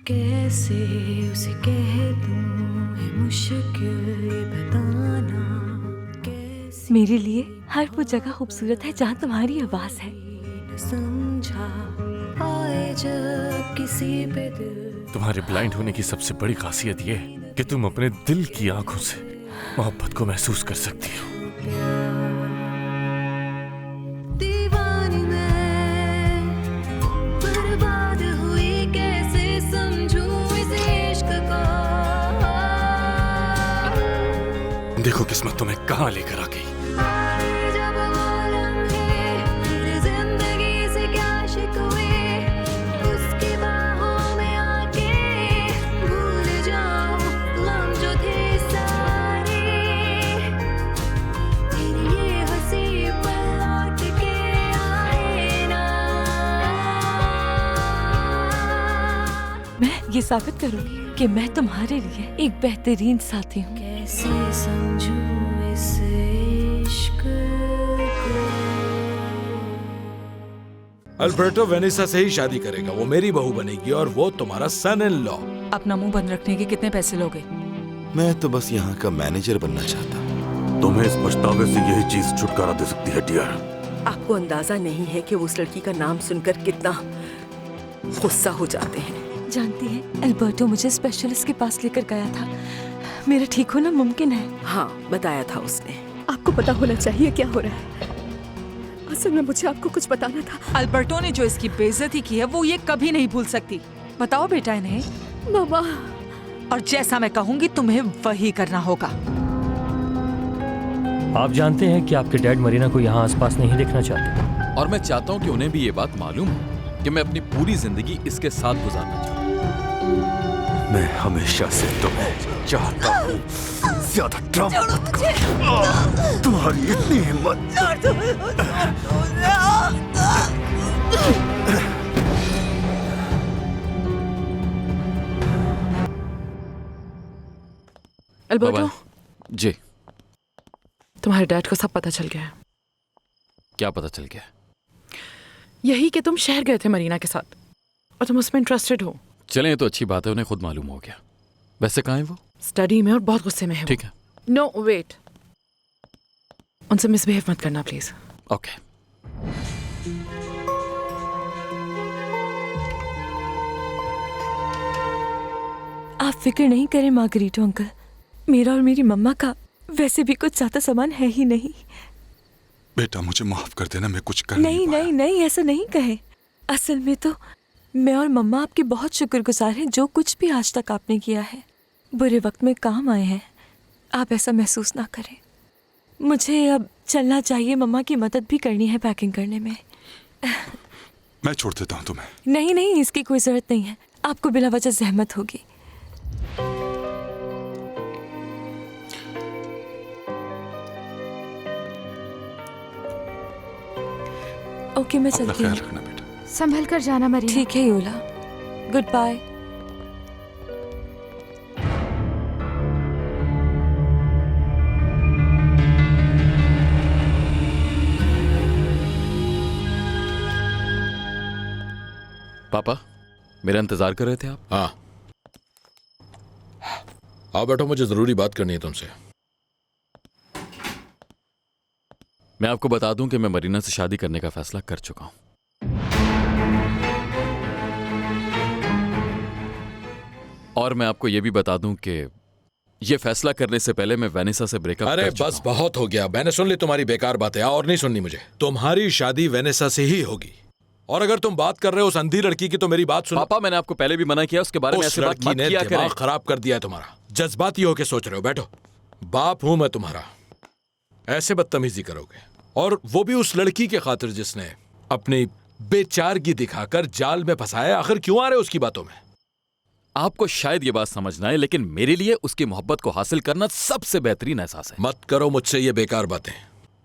कैसे उसे कह दूं है मुश्किल ये बताना कैसे मेरे लिए हर वो जगह खूबसूरत है जहाँ तुम्हारी आवाज है। न समझा आए जब किसी पे दिल। तुम्हारे ब्लाइंड होने की सबसे बड़ी खासियत ये है कि तुम अपने दिल की आंखों से मोहब्बत को महसूस कर सकती हो। दीवानी मैं बर्बाद हुई कैसे समझूं इस इश्क को। देखो किस्मत तुम्हें कहाँ लेकर आ गई। जब वो लम्हे मेरी जिंदगी से क्या शिकवे उसकी बाहों में आके भूल जाऊं गम जो थे सारे तेरी ये हंसी पल लौट के आए ना। मैं ये साबित करूंगी कि मैं तुम्हारे लिए एक बेहतरीन साथी हूँ। कैसे समझूं इस इश्क को। अल्बर्टो वेनिसा से ही शादी करेगा, वो मेरी बहू बनेगी और वो तुम्हारा सन इन लॉ। अपना मुंह बंद रखने के कितने पैसे लोगे? मैं तो बस यहाँ का मैनेजर बनना चाहता हूँ। तुम्हें इस पछतावे से यही चीज छुटकारा दे सकती है डियर। आपको अंदाजा नहीं है कि उस लड़की का नाम सुनकर कितना गुस्सा हो जाते हैं। जानती है, अल्बर्टो मुझे स्पेशलिस्ट के पास लेकर गया था। मेरा ठीक होना मुमकिन है। हाँ, बताया था उसने। आपको पता होना चाहिए क्या हो रहा है। असल में मुझे आपको कुछ बताना था। अल्बर्टो ने जो इसकी बेइज्जती की है वो ये कभी नहीं भूल सकती। बताओ बेटा इन्हें। मामा, और जैसा मैं कहूंगी तुम्हें वही करना होगा। आप जानते हैं कि आपके डैड मरीना को यहाँ आसपास नहीं देखना चाहते। और मैं चाहता हूँ कि उन्हें भी ये बात मालूम हो कि मैं अपनी पूरी जिंदगी इसके साथ गुजारना चाहता हूँ। मैं हमेशा से तुम्हें चाहता हूँ। ज्यादा ड्रामा मत करो। तुम्हारी इतनी हिम्मत। अल्बर्टो, जी, तुम्हारे डैड को सब पता चल गया है। क्या पता चल गया? यही कि तुम शहर गए थे मरीना के साथ और तुम उसमें इंटरेस्टेड हो। चलें, ये तो अच्छी बात है, उन्हें खुद मालूम हो गया। वैसे कहाँ है वो? स्टडी में और बहुत गुस्से में है। ठीक है। नो वेट, उनसे मिसबिहेव मत करना प्लीज। ओके। आप फिक्र नहीं करें मार्गरीटो अंकल, मेरा और मेरी मम्मा का वैसे भी कुछ ज्यादा सामान है ही नहीं। बेटा मुझे माफ कर देना, मैं कुछ कर नहीं नहीं नहीं, ऐसा नहीं कहे। असल में तो मैं और मम्मा आपके बहुत शुक्रगुजार हैं जो कुछ भी आज तक आपने किया है। बुरे वक्त में काम आए हैं, आप ऐसा महसूस ना करें। मुझे अब चलना चाहिए, मम्मा की मदद भी करनी है पैकिंग करने में। मैं छोड़ देता हूँ तुम्हें। नहीं नहीं, इसकी कोई जरूरत नहीं है, आपको बिला वजह जहमत होगी। ओके, मैं अपना चलती ख्याल हूँ। रखना बेटा। संभल कर जाना मरीना। ठीक है योला, गुड बाय। पापा, मेरा इंतजार कर रहे थे आप? हाँ, आओ बैठो, मुझे जरूरी बात करनी है तुमसे। मैं आपको बता दूं कि मैं मरीना से शादी करने का फैसला कर चुका हूं। और मैं आपको यह भी बता दूं कि यह फैसला करने से पहले मैं वेनिसा से ब्रेकअप अरे कर चुका बस, बहुत हो गया, मैंने सुन ली तुम्हारी बेकार बातें, और नहीं सुननी मुझे। तुम्हारी शादी वेनिसा से ही होगी। और अगर तुम बात कर रहे हो उस अंधी लड़की की तो मेरी बात सुनो। पापा, मैंने आपको पहले भी मना किया, उसके बारे में उस ऐसे बात लड़की मत ने किया दिमाग करें। खराब कर दिया है तुम्हारा, जज्बाती होके सोच रहे हो। बैठो, बाप हूं मैं तुम्हारा, ऐसे बदतमीजी करोगे? और वो भी उस लड़की के खातिर जिसने अपनी बेचारगी दिखाकर जाल में फंसाया। आखिर क्यों आ रहे हो उसकी बातों में? आपको शायद ये बात समझना है, लेकिन मेरे लिए उसकी मोहब्बत को हासिल करना सबसे बेहतरीन एहसास है। मत करो मुझसे ये बेकार बातें।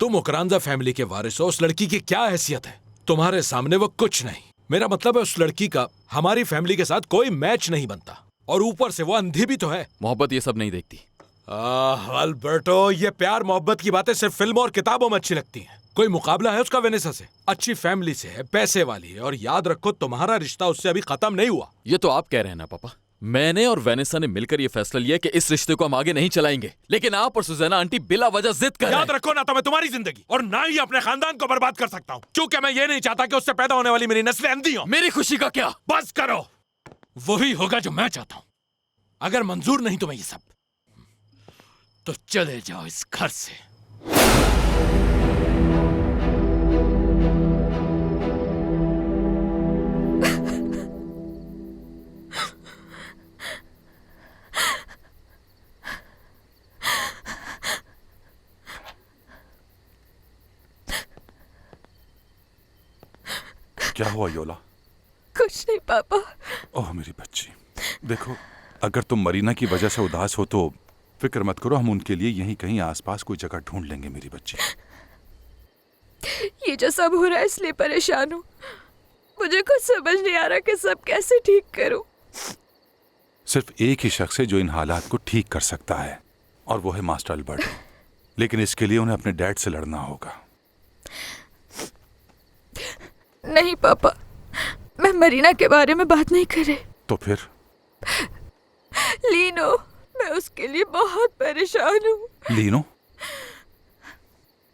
तुम उकरांजा फैमिली के वारिस हो, उस लड़की की क्या हैसियत है? तुम्हारे सामने वो कुछ नहीं। मेरा मतलब है उस लड़की का हमारी फैमिली के साथ कोई मैच नहीं बनता, और ऊपर से वो अंधी भी तो है। मोहब्बत ये सब नहीं देखती। अल्बर्टो, ये प्यार मोहब्बत की बातें सिर्फ फिल्म और किताबों में अच्छी लगती हैं। कोई मुकाबला है उसका वेनेसा से? अच्छी फैमिली से है, पैसे वाली है, और याद रखो तुम्हारा रिश्ता उससे अभी खत्म नहीं हुआ। ये तो आप कह रहे हैं ना पापा। मैंने और वेनेसा ने मिलकर ये फैसला लिया कि इस रिश्ते को हम आगे नहीं चलाएंगे, लेकिन आप और सुजैना आंटी बिला वजह जिद कर रहे हैं। याद रखो ना, तो मैं तुम्हारी जिंदगी और ना ही अपने खानदान को बर्बाद कर सकता हूँ, क्योंकि मैं ये नहीं चाहता कि उससे पैदा होने वाली मेरी नस्लें अंधी हो। मेरी खुशी का क्या? बस करो, वही होगा जो मैं चाहता हूँ। अगर मंजूर नहीं तुम्हें ये सब, तो चले जाओ इस घर से। क्या हुआ योला? कुछ नहीं पापा। ओह मेरी बच्ची, देखो अगर तुम मरीना की वजह से उदास हो तो फिक्र मत करो, हम उनके लिए यहीं कहीं आसपास कोई जगह ढूंढ लेंगे मेरी बच्ची। ये जो सब हो रहा है इसलिए परेशान हूँ। मुझे कुछ समझ नहीं आ रहा कि सब कैसे ठीक करूं। सिर्फ एक ही शख्स है जो इन हालात को ठीक कर सकता है, और वो है मास्टर अल्बर्टो। लेकिन इसके लिए उन्हें अपने डैड से लड़ना होगा। नहीं पापा, मैं मरीना के बारे में बात नहीं कर रही। तो फिर? लीनो, मैं उसके लिए बहुत परेशान हूँ। लीनो?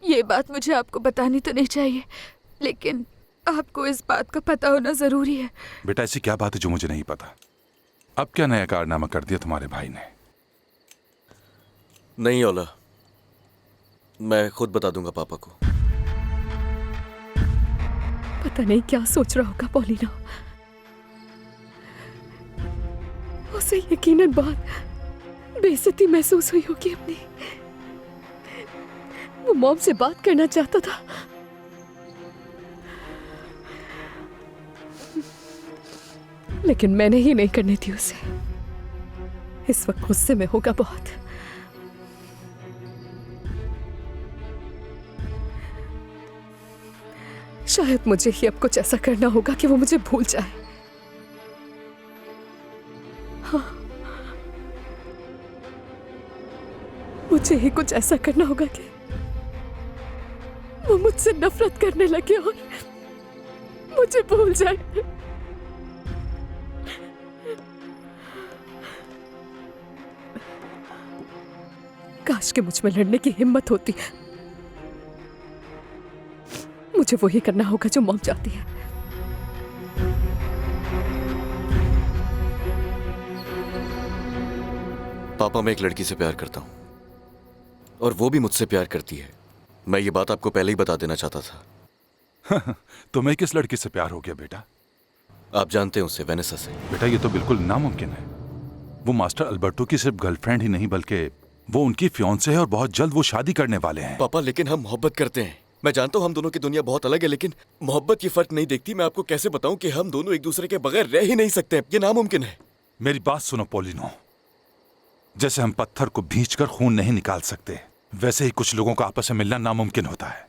ये बात मुझे आपको बतानी तो नहीं चाहिए, लेकिन आपको इस बात का पता होना जरूरी है। बेटा ऐसी क्या बात है जो मुझे नहीं पता? अब क्या नया कारनामा कर दिया तुम्हारे भाई ने? नहीं ओला, मैं खुद बता दूंगा पापा को। पता नहीं क्या सोच रहा होगा पॉलिना। उसे यकीनन बहुत बेइज्जती महसूस हुई होगी अपनी। वो मॉम से बात करना चाहता था, लेकिन मैंने ही नहीं करने दी उसे। इस वक्त गुस्से में होगा बहुत। शायद मुझे ही अब कुछ ऐसा करना होगा कि वो मुझे भूल जाए। हाँ, मुझे ही कुछ ऐसा करना होगा कि वो मुझसे नफरत करने लगे और मुझे भूल जाए। काश कि मुझ में लड़ने की हिम्मत होती है। मुझे वही करना होगा जो मॉम चाहती है। पापा, मैं एक लड़की से प्यार करता हूँ और वो भी मुझसे प्यार करती है। मैं ये बात आपको पहले ही बता देना चाहता था। तुम्हें किस लड़की से प्यार हो गया बेटा? आप जानते हैं उसे, वेनेसा से। बेटा ये तो बिल्कुल नामुमकिन है। वो मास्टर अल्बर्टो की सिर्फ गर्लफ्रेंड ही नहीं बल्कि वो उनकी फियांसे है और बहुत जल्द वो शादी करने वाले हैं। पापा, लेकिन हम मोहब्बत करते हैं। मैं जानता हूँ हम दोनों की दुनिया बहुत अलग है, लेकिन मोहब्बत ये फर्क नहीं देखती। मैं आपको कैसे बताऊं कि हम दोनों एक दूसरे के बगैर रह ही नहीं सकते। ये नामुमकिन है। मेरी बात सुनो पोलिनो, जैसे हम पत्थर को भींचकर खून नहीं निकाल सकते, वैसे ही कुछ लोगों का आपस में मिलना नामुमकिन होता है।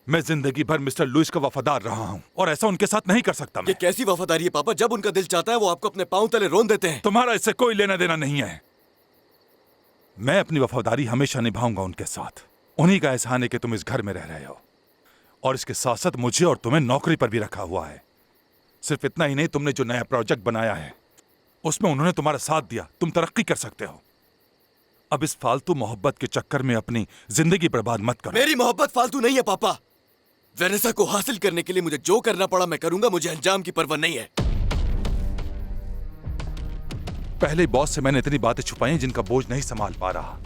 मैं जिंदगी भर मिस्टर लुइस का वफादार रहा हूँ और ऐसा उनके साथ नहीं कर सकता। ये कैसी वफादारी है पापा? जब उनका दिल चाहता है वो आपको अपने पांव तले रोन देते हैं। तुम्हारा इससे कोई लेना देना नहीं है। मैं अपनी वफादारी हमेशा निभाऊंगा उनके साथ। उन्हीं का एहसान है कि तुम इस घर में रह रहे हो, और इसके साथ साथ मुझे और तुम्हें नौकरी पर भी रखा हुआ है। सिर्फ इतना ही नहीं, तुमने जो नया प्रोजेक्ट बनाया है उसमें उन्होंने तुम्हारा साथ दिया। तुम तरक्की कर सकते हो। अब इस फालतू मोहब्बत के चक्कर में अपनी जिंदगी बर्बाद मत करो। मेरी मोहब्बत फालतू नहीं है पापा। वेनेसा को हासिल करने के लिए मुझे जो करना पड़ा मैं करूंगा। मुझे अंजाम की परवाह नहीं है। पहले बॉस से मैंने इतनी बातें छुपाई जिनका बोझ नहीं संभाल पा रहा।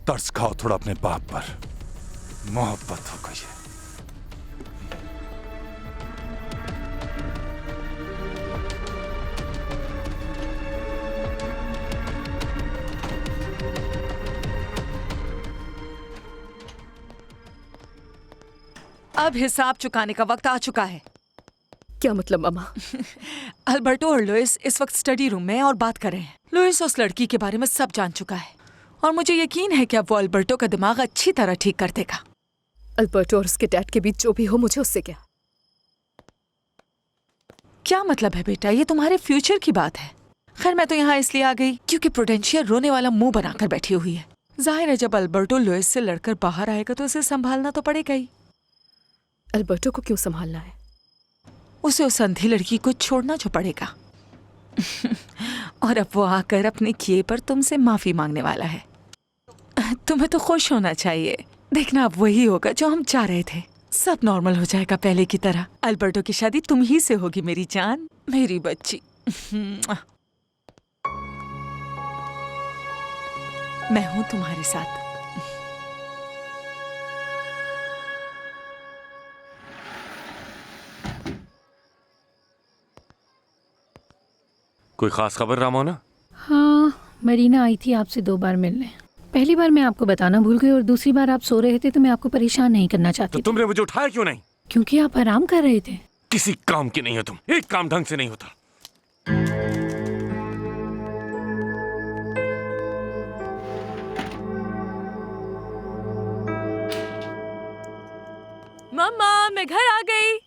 तरस खाओ थोड़ा अपने बाप पर। मोहब्बत हो गई है। अब हिसाब चुकाने का वक्त आ चुका है। क्या मतलब मामा? अल्बर्टो और लुइस इस वक्त स्टडी रूम में और बात कर रहे हैं। लुइस उस लड़की के बारे में सब जान चुका है और मुझे यकीन है कि अब वो अल्बर्टो का दिमाग अच्छी तरह ठीक कर देगा। अल्बर्टो और उसके डैड के बीच जो भी हो, मुझे उससे क्या मतलब है बेटा? ये तुम्हारे फ्यूचर की बात है। खैर, मैं तो यहाँ इसलिए आ गई क्योंकि प्रूडेंशिया रोने वाला मुंह बनाकर बैठी हुई है। जाहिर है जब अल्बर्टो लुइस से लड़कर बाहर आएगा तो उसे संभालना तो पड़ेगा ही। अल्बर्टो को क्यों संभालना है? उसे उस अंधी लड़की को छोड़ना जो पड़ेगा। और अब वो आकर अपने किए पर तुमसे माफी मांगने वाला है। तुम्हें तो खुश होना चाहिए। देखना अब वही होगा जो हम चाह रहे थे। सब नॉर्मल हो जाएगा पहले की तरह। अल्बर्टो की शादी तुम ही से होगी मेरी जान, मेरी बच्ची। मैं हूं तुम्हारे साथ। कोई खास खबर रामोना? हाँ, मरीना आई थी आपसे 2 बार मिलने। पहली बार मैं आपको बताना भूल गई और दूसरी बार आप सो रहे थे तो मैं आपको परेशान नहीं करना चाहती। तो तुमने मुझे उठाया क्यों नहीं? क्योंकि आप आराम कर रहे थे। किसी काम की नहीं हो तुम। एक काम ढंग से नहीं होता। मम्मा, मैं घर आ गई।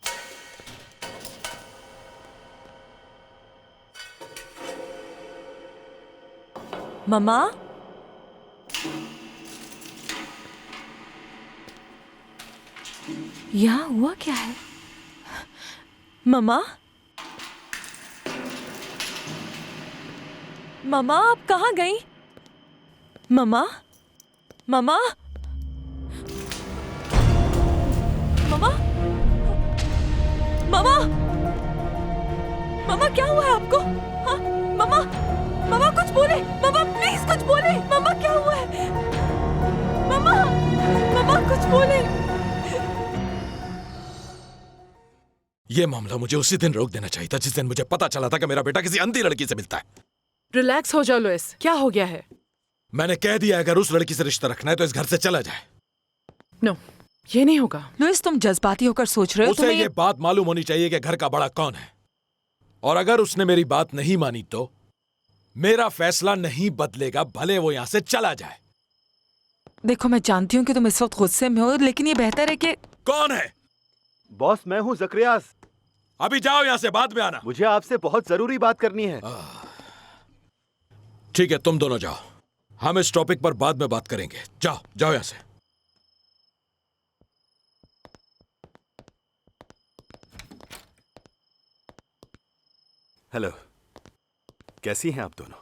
मम्मा, यहाँ हुआ क्या है? मम्मा, मम्मा आप कहाँ गई? मम्मा, मम्मा, मम्मा, मम्मा, मम्मा क्या हुआ है आपको? हाँ, मम्मा, मम्मा कुछ बोले। मम्मा प्लीज कुछ बोले। मम्मा क्या हुआ है? मम्मा, मम्मा कुछ बोले। ये मामला मुझे उसी दिन रोक देना चाहिए था जिस दिन मुझे पता चला था कि मेरा बेटा किसी अंधी लड़की से मिलता है। रिलैक्स हो जाओ लुइस, क्या हो गया है? मैंने कह दिया अगर उस लड़की से रिश्ता रखना है तो इस घर से चला जाए। नो, ये नहीं होगा। लुइस तुम जज्बाती होकर सोच रहे हो। उसे ये बात मालूम होनी चाहिए कि घर का बड़ा कौन है, और अगर उसने मेरी बात नहीं मानी तो मेरा फैसला नहीं बदलेगा, भले वो यहां से चला जाए। देखो मैं जानती हूँ कि तुम इस वक्त गुस्से में हो, लेकिन ये बेहतर है कि। कौन है? बॉस मैं हूँ ज़करियास। अभी जाओ यहां से, बाद में आना। मुझे आपसे बहुत जरूरी बात करनी है। ठीक है, तुम दोनों जाओ, हम इस टॉपिक पर बाद में बात करेंगे। जाओ जाओ यहां से। हेलो, कैसी हैं आप दोनों?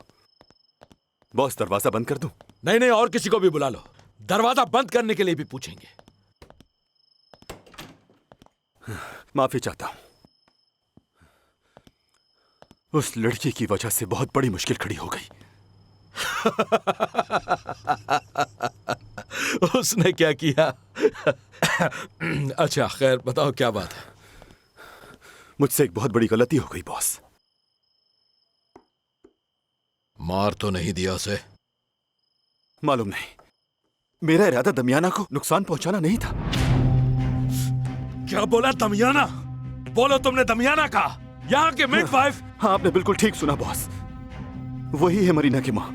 बॉस दरवाजा बंद कर दूं? नहीं नहीं, और किसी को भी बुला लो, दरवाजा बंद करने के लिए भी पूछेंगे। माफी चाहता हूं, उस लड़की की वजह से बहुत बड़ी मुश्किल खड़ी हो गई। उसने क्या किया? अच्छा खैर, बताओ क्या बात है? मुझसे एक बहुत बड़ी गलती हो गई बॉस। मार तो नहीं दिया उसे? मालूम नहीं, मेरा इरादा दमियाना को नुकसान पहुंचाना नहीं था। क्या बोला? दमियाना? बोलो, तुमने दमियाना कहा? यहाँ के मिडवाइफ? हाँ, आपने बिल्कुल ठीक सुना बॉस, वही है मरीना की माँ।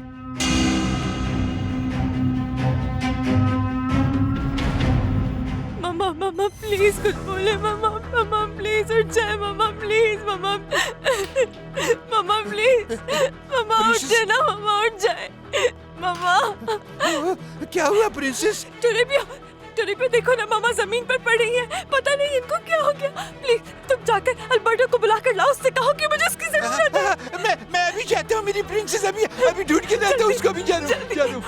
मम्मा, मम्मा प्लीज कुछ बोले। मम्मा, मम्मा प्लीज उठ जाए। मम्मा प्लीज, मम्मा, मम्मा प्लीज, मम्मा उठ जाए ना। मम्मा उठ जाए। मम्मा क्या हुआ प्रिंसेस? टोरेपियो देखो ना, मम्मा जमीन पर पड़ी है। पता नहीं इनको क्या हो गया। प्लीज तुम जाकर अल्बर्टो को बुलाकर लाओ, उससे कहो कि मुझे उसकी जरूरत है। मैं भी चाहता हूँ मेरी प्रिंसेस अभी ढूंढ के लाता हूँ उसको भी। चलो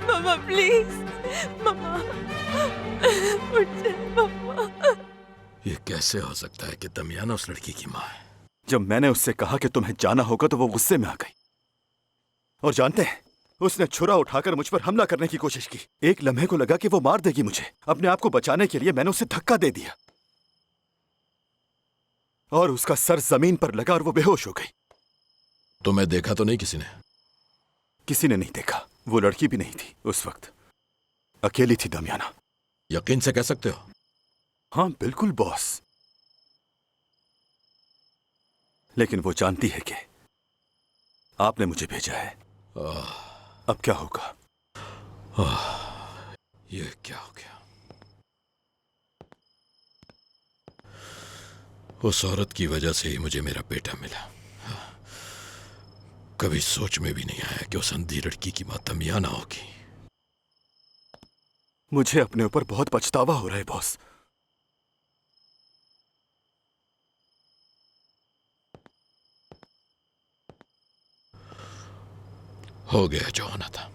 मम्मा प्लीज, मम्मा उठ जाए। मम्मा, ये कैसे हो सकता है कि दमियाना उस लड़की की माँ है? जब मैंने उससे कहा कि तुम्हें जाना होगा तो वो गुस्से में आ गई, और जानते हैं उसने छुरा उठाकर मुझ पर हमला करने की कोशिश की। एक लम्हे को लगा कि वो मार देगी मुझे। अपने आप को बचाने के लिए मैंने उसे धक्का दे दिया और उसका सर जमीन पर लगा और वो बेहोश हो गई। तुम्हें देखा तो नहीं किसी ने? किसी ने नहीं देखा, वो लड़की भी नहीं थी उस वक्त, अकेली थी दमियाना। यकीन से कह सकते हो? हाँ बिल्कुल बॉस, लेकिन वो जानती है कि आपने मुझे भेजा है। अब क्या होगा? ये क्या हो गया? उस औरत की वजह से ही मुझे मेरा बेटा मिला। कभी सोच में भी नहीं आया कि उस अंधी लड़की की माँ दमियाना होगी। मुझे अपने ऊपर बहुत पछतावा हो रहा है बॉस। हो गया जो होना था।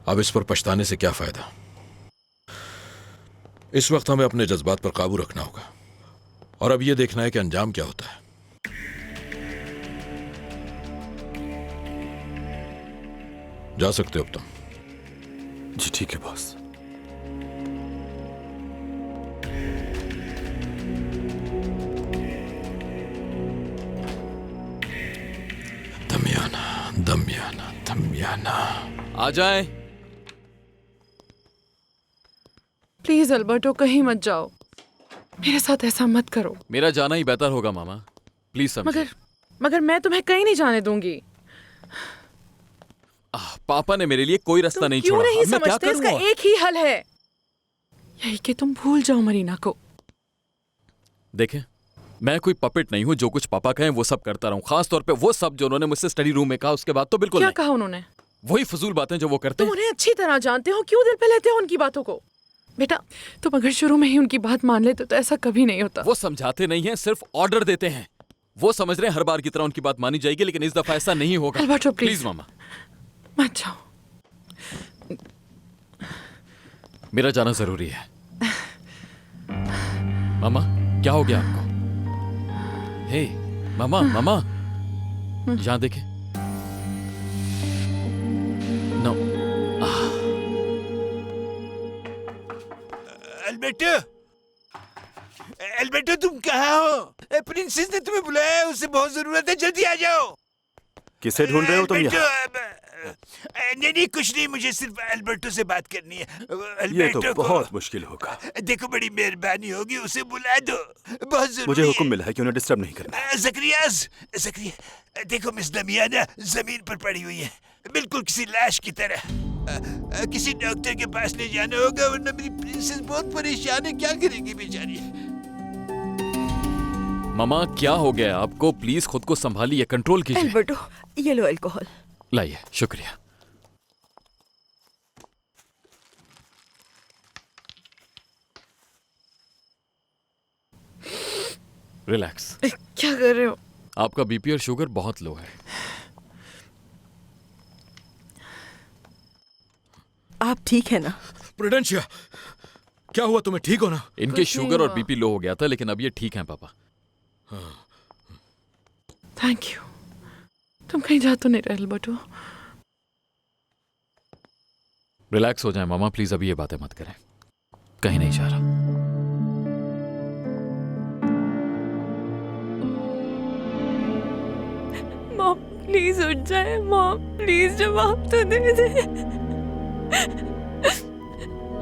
अब इस पर पछताने से क्या फायदा। इस वक्त हमें अपने जज्बात पर काबू रखना होगा और अब यह देखना है कि अंजाम क्या होता है। जा सकते हो अब तुम। जी ठीक है बॉस। दमियाना दमियाना दमियाना। आ जाए। प्लीज अल्बर्टो, कहीं मत जाओ। मेरे साथ ऐसा मत करो। मेरा जाना ही बेहतर होगा मामा, प्लीज समझिए। मगर मैं तुम्हें कहीं नहीं जाने दूंगी। पापा ने मेरे लिए कोई रास्ता नहीं क्यों छोड़ा। नहीं अब मैं क्या समझते? इसका करूं? एक ही हल है, यही कि तुम भूल जाओ मरीना को। देखें, मैं कोई पपेट नहीं हूं। जो कुछ पापा कहें वो सब करता रहूं। खास तौर पे वो सब जो उन्होंने मुझसे स्टडी रूम में कहा, उसके बाद तो बिल्कुल क्या नहीं। कहा उन्होंने? वही फजूल बातें जो वो करते तुम उन्हें अच्छी तरह जानते हो, क्यों दिल पे लेते हो उनकी बातों को? बेटा, तुम अगर शुरू में ही उनकी बात मान लेते तो ऐसा कभी नहीं होता। वो समझाते नहीं हैं, सिर्फ ऑर्डर देते हैं। वो समझ रहे हैं हर बार की तरह उनकी बात मानी जाएगी, लेकिन इस दफा ऐसा नहीं होगा। अल्बर्टो, प्लीज मामा, मत जाओ। मेरा जाना जरूरी है। मामा, क्या हो गया आपको? हे मामा, मामा, यहां देखें। नो। अल्बर्टो, अल्बर्टो तुम कहाँ हो? प्रिंसेस ने तुम्हें बुलाया है, उसे बहुत जरूरत है, जल्दी आ जाओ। किसे ढूंढ रहे हो तुम यहाँ? नहीं, कुछ नहीं, मुझे सिर्फ अल्बर्टो से बात करनी है। ये तो बहुत मुश्किल होगा। देखो, बड़ी मेहरबानी होगी, उसे बुला दो, बहुत जरूरी मुझे हुक्म है। मिला है कि उन्हें डिस्टर्ब नहीं करना। ज़करिया, देखो मिस दमियाना जमीन पर पड़ी हुई है, बिल्कुल किसी लाश की तरह। किसी डॉक्टर के पास ले जाना होगा, वरना मेरी प्रिंसेस बहुत परेशान है। क्या करेगी बेचारी? मामा, क्या हो गया आपको? प्लीज खुद को संभालिए, कंट्रोल कीजिए। अल्बर्टो, ये लो अल्कोहल। लाइए, शुक्रिया। रिलैक्स। क्या कर रहे हो? आपका बीपी और शुगर बहुत लो है। आप ठीक है ना? प्रूडेंशिया, क्या हुआ तुम्हें? ठीक हो ना? इनके शुगर और बीपी लो हो गया था, लेकिन अब ये ठीक हैं पापा। Thank you. तुम कहीं जा तो नहीं रहे अल्बर्टो? रिलैक्स हो जाए मामा, प्लीज अभी ये बातें मत करें। कहीं नहीं जा रहा। मॉम प्लीज उठ जाए। मॉम प्लीज जवाब तो दे दे।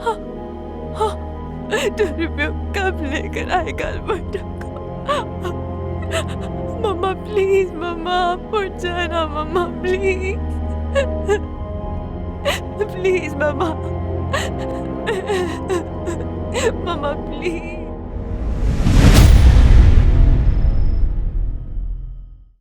हाँ, हाँ, $2 कब लेकर आएगा अल्बर्टो को? मम्मा प्लीज, मम्मा आप उठ जाना। मम्मा प्लीज, प्लीज मम्मा, मम्मा प्लीज।